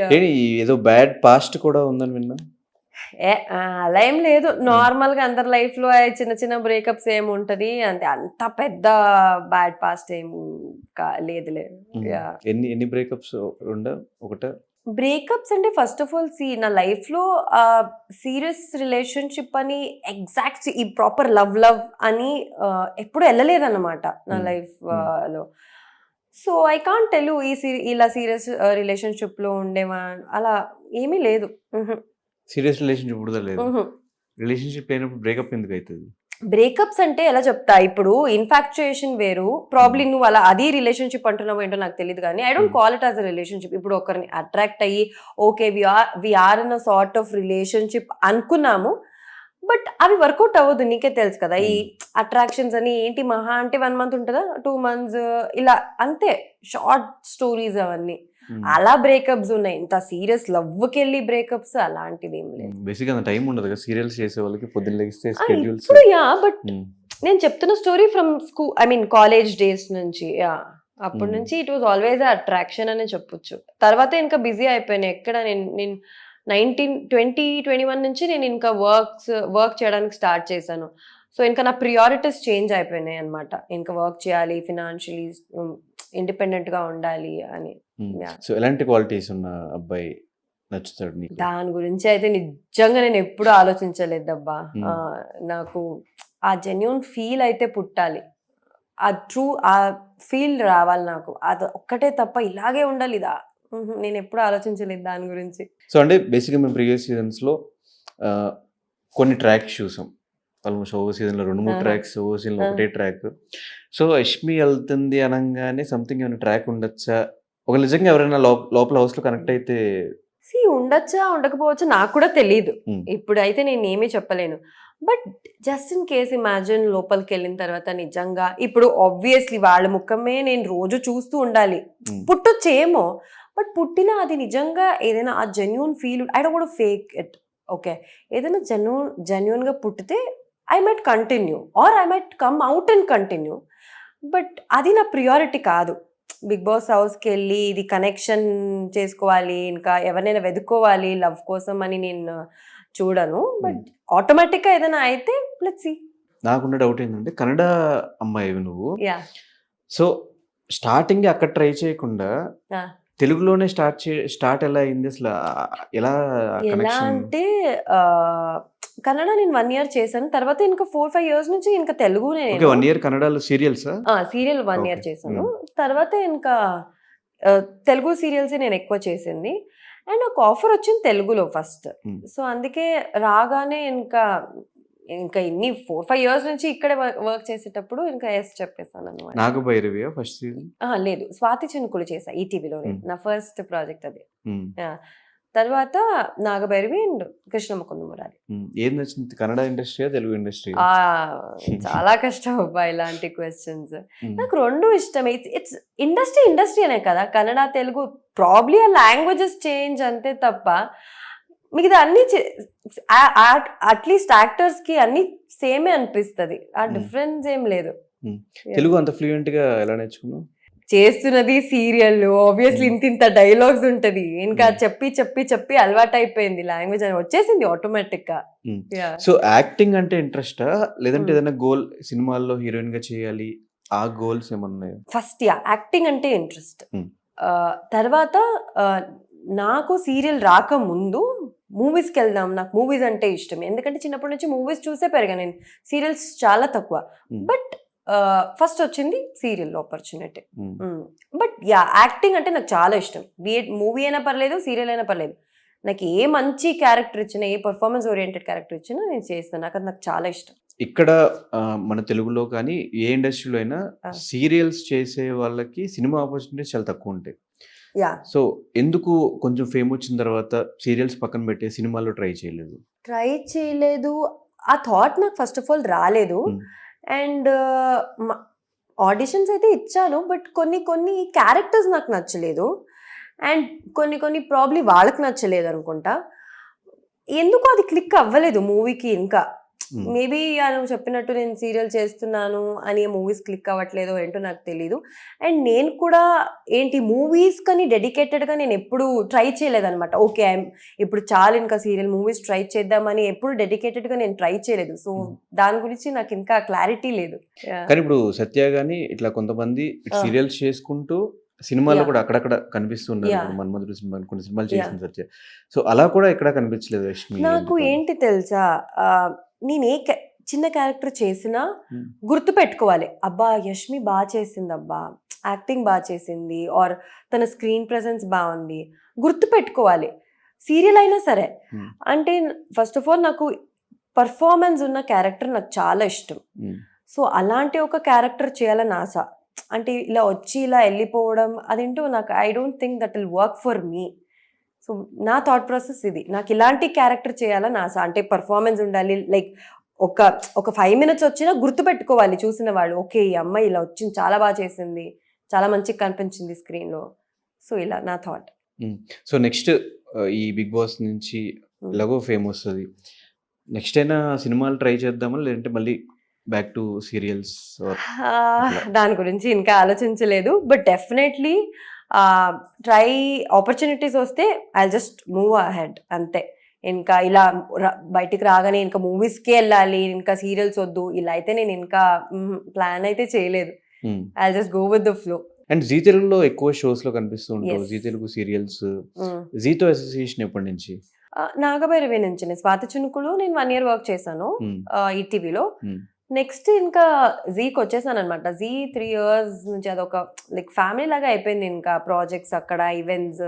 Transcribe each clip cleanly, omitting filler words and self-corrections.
ఏంటి ఏదో bad past కూడా ఉందని విన్నా. అలా ఏం లేదు, నార్మల్ గా అందరి లైఫ్ లో చిన్న చిన్న బ్రేకప్స్ ఏముంటది అంటే, అంత పెద్ద బ్యాడ్ పాస్ట్ ఏం లేదు లేదు. ఎన్ని బ్రేకప్స్ ఒకట బ్రేకప్స్ అంటే ఫస్ట్ ఆఫ్ ఆల్ నా లైఫ్ లో సీరియస్ రిలేషన్షిప్ అని ఎగ్జాక్ట్ ఈ ప్రాపర్ లవ్ అని ఎప్పుడు వెళ్ళలేదన్నమాట నా లైఫ్ లో. So I can't tell you ఇలా సీరియస్ రిలేషన్షిప్ లో ఉండేవా అలా ఏమీ లేదు. సీరియస్ రిలేషన్షిప్ కూడా లేదు. రిలేషన్షిప్ అయినప్పుడు బ్రేకప్ ఎందుకు అవుతుంది? బ్రేకప్స్ అంటే ఎలా చెప్తా, ఇప్పుడు ఇన్ఫాక్చుయేషన్ వేరు, ప్రాబ్లీ నువ్వు అలా అది రిలేషన్షిప్ అంటున్నావు ఏంటో నాకు తెలియదు, కానీ I don't call it as a relationship. ఇప్పుడు ఒకరిని అట్రాక్ట్ అయ్యి okay we are in a sort of relationship అనుకున్నాము, బట్ అవి వర్కౌట్ అవ్వదు. నీకే తెలుసు కదా, ఈ అట్రాక్షన్స్ అని ఏంటి, మహా అంటే 1 month ఉంటుందా, 2 months ఇలా అంతే, షార్ట్ స్టోరీస్ అవన్నీ. అలా బ్రేకప్స్ ఉన్నాయి, ఇంత సీరియస్ లవ్కి వెళ్ళి బ్రేకప్స్ అలాంటిది ఏం లేదు. బేసిక్గా టైం ఉండదు కదా సీరియల్స్ చేసే వాళ్ళకి, పొద్దున్న లెగిస్తే స్కెడ్యూల్స్. బట్ నేను చెప్తున్న story from school, I mean college days నుంచి. అప్పటి నుంచి ఇట్ వాజ్ ఆల్వేస్ అట్రాక్షన్ అని చెప్పొచ్చు. తర్వాత ఇంకా బిజీ అయిపోయినాయి. ఎక్కడ నేను 2021 నుంచి నేను ఇంకా వర్క్ చేయడానికి స్టార్ట్ చేశాను. సో ఇంకా నా ప్రియారిటీస్ చేంజ్ అయిపోయినాయి అనమాట. ఇంకా వర్క్ చేయాలి, ఫినాన్షియలీ ఇండిపెండెంట్ గా ఉండాలి అని. సో ఎలాంటి క్వాలిటీస్ ఉన్న అబ్బాయి నచ్చుతాడు నీకు? దాని గురించి అయితే నిజంగా నేను ఎప్పుడు ఆలోచించలేదబ్బా. నాకు ఆ జెన్యూన్ ఫీల్ అయితే పుట్టాలి, ఆ ట్రూ ఆ ఫీల్ రావాలి నాకు, అది ఒక్కటే తప్ప ఇలాగే ఉండాలి ఇదా నేను ఎప్పుడు ఆలోచించలేదు దాని గురించి. సో అంటే బేసిక్గా మేము ప్రీవియస్ సీజన్స్లో కొన్ని ట్రాక్స్ చూసాం. ఆల్మోస్ట్ ఓవర్ సీజన్లో 2-3 ట్రాక్స్, ఓవర్ సీజన్లో ఒకటే ట్రాక్. సో యష్మి వెళ్తుంది అనగానే సంథింగ్ ఏమైనా ట్రాక్ ఉండొచ్చా? ఒక నిజంగా ఎవరైనా లోపల హౌస్లో కనెక్ట్ అయితే ఉండొచ్చా ఉండకపోవచ్చా నాకు కూడా తెలియదు. ఇప్పుడైతే నేను ఏమీ చెప్పలేను. But just in case imagine లోపలికి వెళ్ళిన తర్వాత నిజంగా, ఇప్పుడు ఆబ్వియస్లీ వాళ్ళ ముఖమే నేను రోజు చూస్తూ ఉండాలి, పుట్టొచ్చేమో, బట్ పుట్టినా అది నిజంగా ఏదైనా ఆ genuine feel, I don't want fake it. Okay, ఏదైనా జెన్యూన్ గా పుట్టితే I might continue or I might come out and continue. But అది నా ప్రియారిటీ కాదు. బిగ్ బాస్ హౌస్కి వెళ్ళి ఇది కనెక్షన్ చేసుకోవాలి, ఇంకా ఎవరినైనా వెతుక్కోవాలి లవ్ కోసం అని నేను చూడను. బట్ ఆటోమేటిక్గా ఏదైనా అయితే లెట్స్ సీ. నాకున్న డౌట్ ఏంటంటే, కన్నడ అమ్మాయి నువ్వు, సో స్టార్టింగ్ అక్కడ ట్రై చేయకుండా తెలుగులోనే స్టార్ట్ ఎలా అయింది అసలు? ఎలా అంటే కన్నడ నేను 1 year చేశాను, తర్వాత ఇంకా 4-5 years నుంచి ఇంకా తెలుగు. 1 year కన్నడలో సీరియల్ 1 year చేశాను. తర్వాత ఇంకా తెలుగు సీరియల్స్ నేను ఎక్కువ చేసింది. అండ్ ఒక ఆఫర్ వచ్చింది తెలుగులో ఫస్ట్. సో అందుకే రాగానే ఇంకా ఇన్ని 4-5 years నుంచి ఇక్కడే వర్క్ చేసేటప్పుడు ఇంకా ఎస్ చెప్పేసాను అనమాట. నాగభైరవి ఫస్ట్ సీజన్ లేదు, స్వాతి చినుకులు చేసా ఈటీవీలో, నా ఫస్ట్ ప్రాజెక్ట్ అది. తర్వాత నాగభైరవి అండ్ కృష్ణ ముకుంద మురారి. ఏం నచ్చింది, కన్నడ ఇండస్ట్రీ తెలుగు ఇండస్ట్రీ? చాలా కష్టం అబ్బా ఇలాంటి క్వశ్చన్స్. నాకు రెండు ఇష్టమే. ఇట్స్ ఇండస్ట్రీ అనే కదా, కన్నడ తెలుగు, ప్రాబ్లీ ఆ లాంగ్వేజెస్ చేంజ్ అంతే తప్ప మిగతా అన్ని అట్లీస్ట్ యాక్టర్స్ కి అన్ని సేమే అనిపిస్తుంది, ఆ డిఫరెన్స్ ఏం లేదు. తెలుగు అంత ఫ్లూయెంట్ గా ఎలా నేర్చుకున్నావు? చేస్తున్నది సీరియల్, ఆబ్వియస్లీ ఇంత డైలాగ్స్ ఉంటది, ఇంకా చెప్పి చెప్పి చెప్పి అలవాటు అయిపోయింది, లాంగ్వేజ్ అని వచ్చేసింది ఆటోమేటిక్ గా. సో యాక్టింగ్ అంటే ఇంట్రెస్టా, లేదంటే ఏదైనా గోల్ సినిమాల్లో హీరోయిన్ గా చేయాలి, ఆ గోల్స్ ఏమన్నాయో? ఫస్ట్ యాక్టింగ్ అంటే ఇంట్రెస్ట్. తర్వాత నాకు సీరియల్ రాక ముందు మూవీస్కి వెళ్దాం, నాకు మూవీస్ అంటే ఇష్టం, ఎందుకంటే చిన్నప్పటి నుంచి మూవీస్ చూసే పెరిగా నేను, సీరియల్స్ చాలా తక్కువ. బట్ ఫస్ట్ వచ్చింది సీరియల్ ఆపర్చునిటీ. బట్ యాక్టింగ్ అంటే నాకు చాలా ఇష్టం. మూవీ అయినా పర్లేదు, సీరియల్ అయినా పర్లేదు, నాకు ఏ మంచి క్యారెక్టర్ ఇచ్చినా, ఏ పర్ఫార్మెన్స్ ఓరియంటెడ్ క్యారెక్టర్ ఇచ్చినా నేను చేస్తాను, నాకు అది నాకు చాలా ఇష్టం. ఇక్కడ మన తెలుగులో కానీ ఏ ఇండస్ట్రీలో అయినా సీరియల్స్ చేసే వాళ్ళకి సినిమా ఆపర్చునిటీస్ చాలా తక్కువ ఉంటాయి. సో ఎందుకు కొంచెం ఫేమ్ వచ్చిన తర్వాత సీరియల్స్ పక్కన పెట్టే సినిమాలో ట్రై చేయలేదు? ఆ థాట్ నాకు ఫస్ట్ ఆఫ్ ఆల్ రాలేదు. అండ్ ఆడిషన్స్ అయితే ఇచ్చాను, బట్ కొన్ని క్యారెక్టర్స్ నాకు నచ్చలేదు, అండ్ కొన్ని ప్రాబ్లీ వాళ్ళకి నచ్చలేదు అనుకుంటా. ఎందుకు అది క్లిక్ అవ్వలేదు మూవీకి. ఇంకా మేబీ నువ్వు చెప్పినట్టు నేను సీరియల్ చేస్తున్నాను అని మూవీస్ క్లిక్ అవ్వట్లేదో ఏంటో నాకు తెలీదు. అండ్ నేను కూడా ఏంటి మూవీస్ కని డెడికేటెడ్గా నేను ఎప్పుడు ట్రై చేయలేదన్నమాట. ఓకే ఇప్పుడు చాలు ఇంకా సీరియల్ మూవీస్ ట్రై చేద్దామని ఎప్పుడు డెడికేటెడ్గా నేను ట్రై చేయలేదు. సో దాని గురించి నాకు ఇంకా క్లారిటీ లేదు. కానీ ఇప్పుడు సత్య గాని ఇట్లా కొంతమంది సీరియల్స్ చేసుకుంటూ సినిమాల్లో కూడా అక్కడక్కడ కనిపిస్తున్నారు. మన్మధుడు సినిమా కొన్ని సినిమాలు చేసిన సత్య. సో అలా కూడా ఎక్కడ కనిపించలేదు యష్మి. నాకు ఏంటి తెలుసా, నేను చిన్న క్యారెక్టర్ చేసినా గుర్తు పెట్టుకోవాలి, అబ్బా యష్మి బాగా చేసింది, అబ్బా యాక్టింగ్ బాగా చేసింది, ఆర్ తన స్క్రీన్ ప్రెసెన్స్ బాగుంది, గుర్తు పెట్టుకోవాలి. సీరియల్ అయినా సరే. అంటే ఫస్ట్ ఆఫ్ ఆల్ నాకు పర్ఫార్మెన్స్ ఉన్న క్యారెక్టర్ నాకు చాలా ఇష్టం. సో అలాంటి ఒక క్యారెక్టర్ చేయాలని ఆశ. అంటే ఇలా వచ్చి ఇలా వెళ్ళిపోవడం అదేంటో నాకు I don't think that will work for me. So నా థాట్ ప్రాసెస్ ఇది, నాకు ఇలాంటి క్యారెక్టర్ చేయాలని ఆశ. అంటే పర్ఫార్మెన్స్ ఉండాలి, లైక్ ఒక 5 minutes వచ్చినా గుర్తుపెట్టుకోవాలి చూసిన వాళ్ళు, ఓకే ఈ అమ్మాయి ఇలా వచ్చింది, చాలా బాగా చేసింది, చాలా మంచిగా కనిపించింది స్క్రీన్లో. సో ఇలా నా థాట్. సో నెక్స్ట్ ఈ బిగ్ బాస్ నుంచి ఎలాగో ఫేమ్ వస్తుంది, నెక్స్ట్ అయినా సినిమాలు ట్రై చేద్దామా లేదంటే మళ్ళీ బ్యాక్ టు సీరియల్స్? దాని గురించి ఇంకా ఆలోచించలేదు. బట్ డెఫినెట్లీ ట్రై, ఆపర్చునిటీస్ వస్తే ఐ జస్ట్ మూవ్ అహెడ్ అంతే. ఇంకా ఇలా బయటికి రాగానే ఇంకా మూవీస్కే వెళ్ళాలి, ఇంకా సీరియల్స్ వద్దు ఇలా అయితే నేను ఇంకా ప్లాన్ అయితే చేయలేదు. I just go with the flow. And Zee తెలుగులో ఎక్కువ షోస్ లో కనిపిస్తూ ఉంటావు, జీ తెలుగు సీరియల్స్. జీతో అసోసియేషన్ ఎప్పటి నుంచి? నాగభైరవి నుంచి. నేను స్వాతి చినుకులు నేను 1 year వర్క్ చేశాను ఈటీవీలో. నెక్స్ట్ ఇంకా జీకి వచ్చేసాను అనమాట. జీ 3 years నుంచి అదొక లైక్ ఫ్యామిలీ లాగా అయిపోయింది. ఇంకా ప్రాజెక్ట్స్ అక్కడ, ఈవెంట్స్.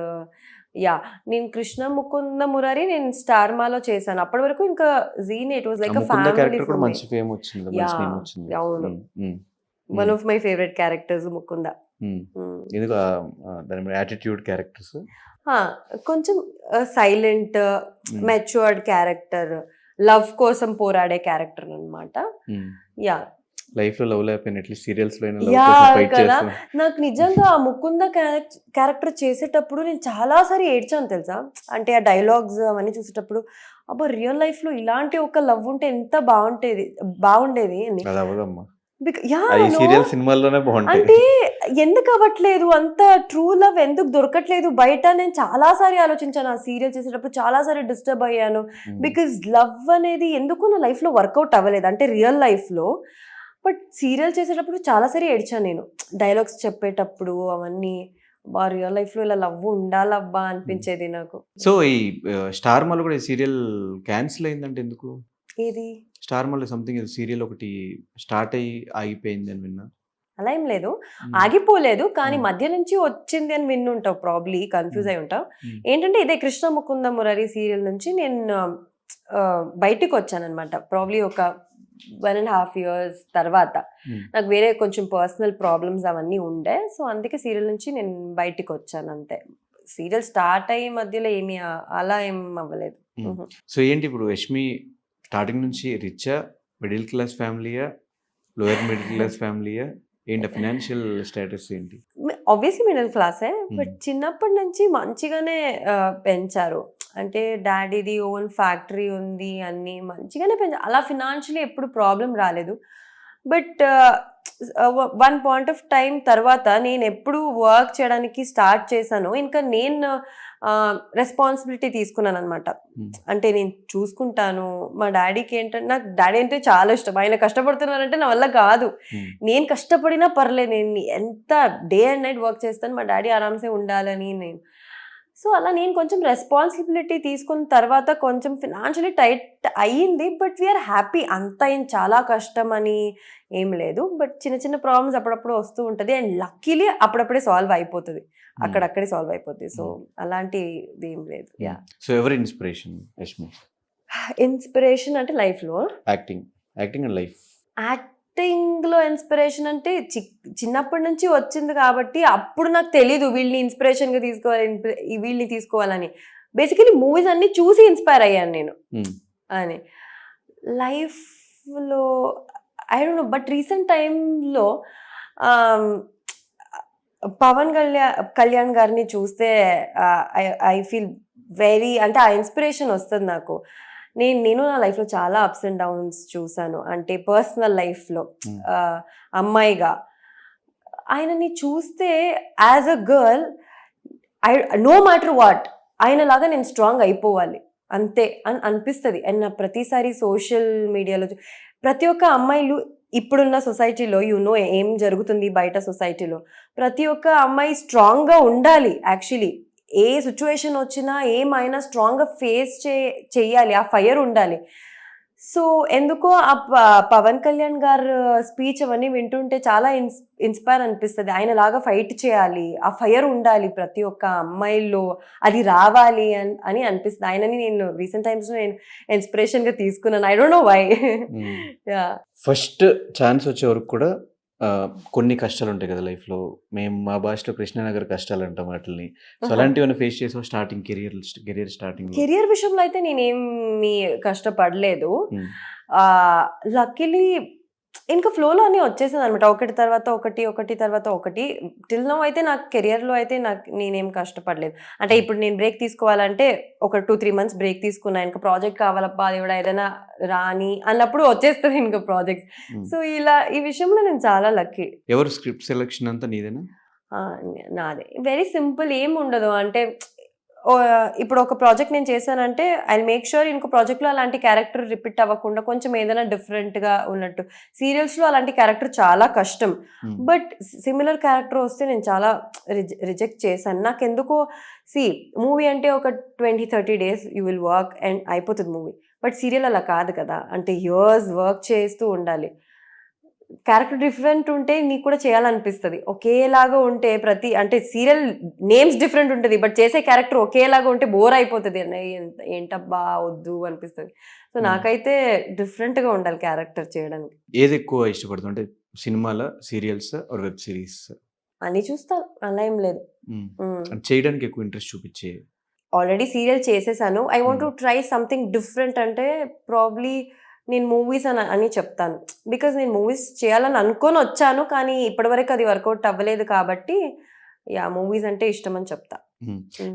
నేను కృష్ణ ముకుంద మురారి నేను స్టార్ మాలో చేశాను. అప్పటి వరకు ఇంకా జీని ఇట్ వాస్ లైక్ ఫ్యామిలీ. అవును, one of my favourite characters Mukunda. Attitude characters, కొంచెం సైలెంట్ మెచ్యూర్డ్ క్యారెక్టర్, లవ్ కోసం పోరాడే క్యారెక్టర్ అన్నమాట. లైఫ్ లో లవ్ లేకపోయినా అట్లీస్ట్ సీరియల్స్ లో కదా. నాకు నిజంగా ఆ ముకుంద క్యారెక్టర్ చేసేటప్పుడు నేను చాలా సారి ఏడ్చాను తెలుసా. అంటే ఆ డైలాగ్స్ అవన్నీ చూసేటప్పుడు అబ్బా రియల్ లైఫ్ లో ఇలాంటి ఒక లవ్ ఉంటే ఎంత బాగుండేది అని. అంటే ఎందుకు అవ్వట్లేదు, అంత ట్రూ లవ్ ఎందుకు దొరకట్లేదు బయట? నేను చాలా సారి ఆలోచించాను ఆ సీరియల్ చేసేటప్పుడు, చాలా సారి డిస్టర్బ్ అయ్యాను. బికాజ్ లవ్ అనేది ఎందుకు నా లైఫ్ లో వర్కౌట్ అవ్వలేదు, అంటే రియల్ లైఫ్ లో. బట్ సీరియల్ చేసేటప్పుడు చాలా సారి ఏడ్చాను నేను, డైలాగ్స్ చెప్పేటప్పుడు అవన్నీ. రియల్ లైఫ్ లో ఇలా లవ్ ఉండాలబ్బా అనిపించేది నాకు. సో ఈ స్టార్ మాల్ కూడా సీరియల్ క్యాన్సిల్ అయిందంటే ఎందుకు? ఏది స్టార్ మాల్ సంథింగ్ సీరియల్ ఒకటి స్టార్ట్ అయ్యి ఆగిపోయింది అని విన్నా. అలా ఏం లేదు, ఆగిపోలేదు, కానీ మధ్య నుంచి వచ్చింది అని విన్నుంటావు, ప్రాబ్లీ కన్ఫ్యూజ్ అయి ఉంటావు. ఏంటంటే ఇదే కృష్ణ ముకుంద మురారి సీరియల్ నుంచి నేను బయటికి వచ్చాను అనమాట. ప్రాబ్లీ ఒక 1.5 years తర్వాత. నాకు వేరే కొంచెం పర్సనల్ ప్రాబ్లమ్స్ అవన్నీ ఉండే. సో అందుకే సీరియల్ నుంచి నేను బయటికి వచ్చాను అంతే. సీరియల్ స్టార్ట్ అయ్యి మధ్యలో ఏమీ అలా ఏం అవ్వలేదు. సో ఏంటి ఇప్పుడు యష్మి స్టార్టింగ్ నుంచి రిచా, మిడిల్ క్లాస్ ఫ్యామిలీయా, లోయర్ మిడిల్ క్లాస్ ఫ్యామిలీయా, ఏంటి ఫైనాన్షియల్ స్టేటస్ ఏంటి? ఆబ్వియస్లీ మిడిల్ క్లాసే, బట్ చిన్నప్పటి నుంచి మంచిగానే పెంచారు. అంటే డాడీది ఓన్ ఫ్యాక్టరీ ఉంది, అన్నీ మంచిగానే పెంచారు. అలా ఫినాన్షియలీ ఎప్పుడు ప్రాబ్లం రాలేదు. But one point of time తర్వాత నేను ఎప్పుడు వర్క్ చేయడానికి స్టార్ట్ చేశాను, ఇంకా నేను రెస్పాన్సిబిలిటీ తీసుకున్నాను అనమాట. అంటే నేను చూసుకుంటాను. మా డాడీకి ఏంటంటే, నాకు డాడీ అంటే చాలా ఇష్టం. ఆయన కష్టపడుతున్నారంటే నా వల్ల కాదు. నేను కష్టపడినా పర్లేదు, నేను ఎంత డే అండ్ నైట్ వర్క్ చేస్తాను, మా డాడీ ఆరామ్సే ఉండాలని నేను. సో అలా నేను కొంచెం రెస్పాన్సిబిలిటీ తీసుకున్న తర్వాత కొంచెం ఫినాన్షియలీ టైట్ అయ్యింది. But we are happy. అంత ఏం చాలా కష్టం అని ఏం లేదు. బట్ చిన్న చిన్న ప్రాబ్లమ్స్ అప్పుడప్పుడు వస్తూ ఉంటుంది. అండ్ లక్కీలీ అప్పుడప్పుడే సాల్వ్ అయిపోతుంది, అక్కడక్కడే సాల్వ్ అయిపోతుంది. సో అలాంటిది ఏం లేదు. సో ఎవరి ఇన్స్పిరేషన్ యష్మి? ఇన్స్పిరేషన్ అంటే లైఫ్లో యాక్టింగ్ అండ్ లైఫ్. యాక్టింగ్లో ఇన్స్పిరేషన్ అంటే చిన్నప్పటి నుంచి వచ్చింది కాబట్టి అప్పుడు నాకు తెలీదు వీళ్ళని ఇన్స్పిరేషన్గా వీళ్ళని తీసుకోవాలని. బేసికలీ మూవీస్ అన్ని చూసి ఇన్స్పైర్ అయ్యాను నేను అని. లైఫ్లో I don't no, but recent టైంలో పవన్ కళ్యాణ్ గారిని చూస్తే ఐ ఫీల్ వెరీ, అంటే ఆ ఇన్స్పిరేషన్ వస్తుంది నాకు. నేను నా లైఫ్లో చాలా అప్స్ అండ్ డౌన్స్ చూసాను. అంటే పర్సనల్ లైఫ్లో Hmm. అమ్మాయిగా ఆయనని చూస్తే as a girl no matter what ఆయనలాగా నేను స్ట్రాంగ్ అయిపోవాలి అంతే అని అనిపిస్తుంది. అండ్ నా ప్రతిసారి సోషల్ మీడియాలో ప్రతి ఒక్క అమ్మాయిలు ఇప్పుడున్న సొసైటీలో ఏం జరుగుతుంది బయట సొసైటీలో, ప్రతి ఒక్క అమ్మాయి స్ట్రాంగ్గా ఉండాలి. యాక్చువల్లీ ఏ సిచ్యువేషన్ వచ్చినా ఏమైనా స్ట్రాంగ్గా ఫేస్ చేయాలి, ఆ ఫైర్ ఉండాలి. సో ఎందుకో ఆ పవన్ కళ్యాణ్ గారు స్పీచ్ అవన్నీ వింటుంటే చాలా ఇన్స్పైర్ అనిపిస్తుంది. ఆయనలాగా ఫైట్ చేయాలి, ఆ ఫైర్ ఉండాలి ప్రతి ఒక్క అమ్మాయిల్లో, అది రావాలి అని అనిపిస్తుంది. ఆయనని నేను రీసెంట్ టైమ్స్లో నేను ఇన్స్పిరేషన్గా తీసుకున్నాను. I don't know why. Yeah first chance వచ్చే వరకు కూడా కొన్ని కష్టాలు ఉంటాయి కదా లైఫ్లో. మేము మా భాషలో కృష్ణానగర్ కష్టాలు అంటాం వాటిని. సో అలాంటివి ఫేస్ చేసావు స్టార్టింగ్ కెరియర్ స్టార్టింగ్? కెరియర్ విషయంలో అయితే నేనేమి కష్టపడలేదు. లక్కీలీ ఇంకా ఫ్లోలో అన్నీ వచ్చేసింది అనమాట, ఒకటి తర్వాత ఒకటి. టిల్ నౌ అయితే నాకు కెరియర్లో అయితే నేనేం కష్టపడలేదు. అంటే ఇప్పుడు నేను బ్రేక్ తీసుకోవాలంటే ఒక 2-3 months బ్రేక్ తీసుకున్నా, ఇంకా ప్రాజెక్ట్ కావాలబ్బా అది కూడా ఏదైనా రాని అన్నప్పుడు వచ్చేస్తుంది ఇంకా ప్రాజెక్ట్. సో ఈ విషయంలో నేను చాలా లక్కీ. ఎవరు స్క్రిప్ట్ సెలెక్షన్ అంతా నీదేనా? నాదే వెరీ సింపుల్, ఏం ఉండదు. అంటే ఇప్పుడు ఒక ప్రాజెక్ట్ నేను చేశానంటే ఐ మేక్ షూర్ ఇంకో ప్రాజెక్ట్లో అలాంటి క్యారెక్టర్ రిపీట్ అవ్వకుండా కొంచెం ఏదైనా డిఫరెంట్గా ఉన్నట్టు. సీరియల్స్లో అలాంటి క్యారెక్టర్ చాలా కష్టం, బట్ సిమిలర్ క్యారెక్టర్ వస్తే నేను చాలా రిజెక్ట్ చేశాను. నాకు ఎందుకో మూవీ అంటే ఒక 20-30 days you will work and అయిపోతుంది మూవీ. బట్ సీరియల్ అలా కాదు కదా, అంటే ఇయర్స్ వర్క్ చేస్తూ ఉండాలి. క్యారెక్టర్ డిఫరెంట్ ఉంటే నీకు కూడా చేయాలనిపిస్తుంది. ఒకేలాగా ఉంటే అంటే సీరియల్ నేమ్స్ డిఫరెంట్ ఉంటుంది, బట్ చేసే క్యారెక్టర్ ఒకేలాగా ఉంటే బోర్ అయిపోతుంది. ఏంటబ్బా వద్దు అనిపిస్తుంది. సో నాకైతే డిఫరెంట్గా ఉండాలి క్యారెక్టర్ చేయడానికి. ఏది ఎక్కువ ఇష్టపడుతుంది అంటే సినిమాల, సీరియల్స్ ఆర్ వెబ్ సిరీస్? అని చూస్తాను, అలా ఏం లేదు. చేయడానికి ఎక్కువ ఇంట్రెస్ట్ చూపించే? ఆల్రెడీ సీరియల్ చేసేసాను. I want to try something different అంటే ప్రాబ్లీ నేను మూవీస్ అని చెప్తాను. బికాజ్ నేను మూవీస్ చేయాలని అనుకొని వచ్చాను, కానీ ఇప్పటివరకు అది వర్కౌట్ అవ్వలేదు. కాబట్టి మూవీస్ అంటే ఇష్టం అని చెప్తా.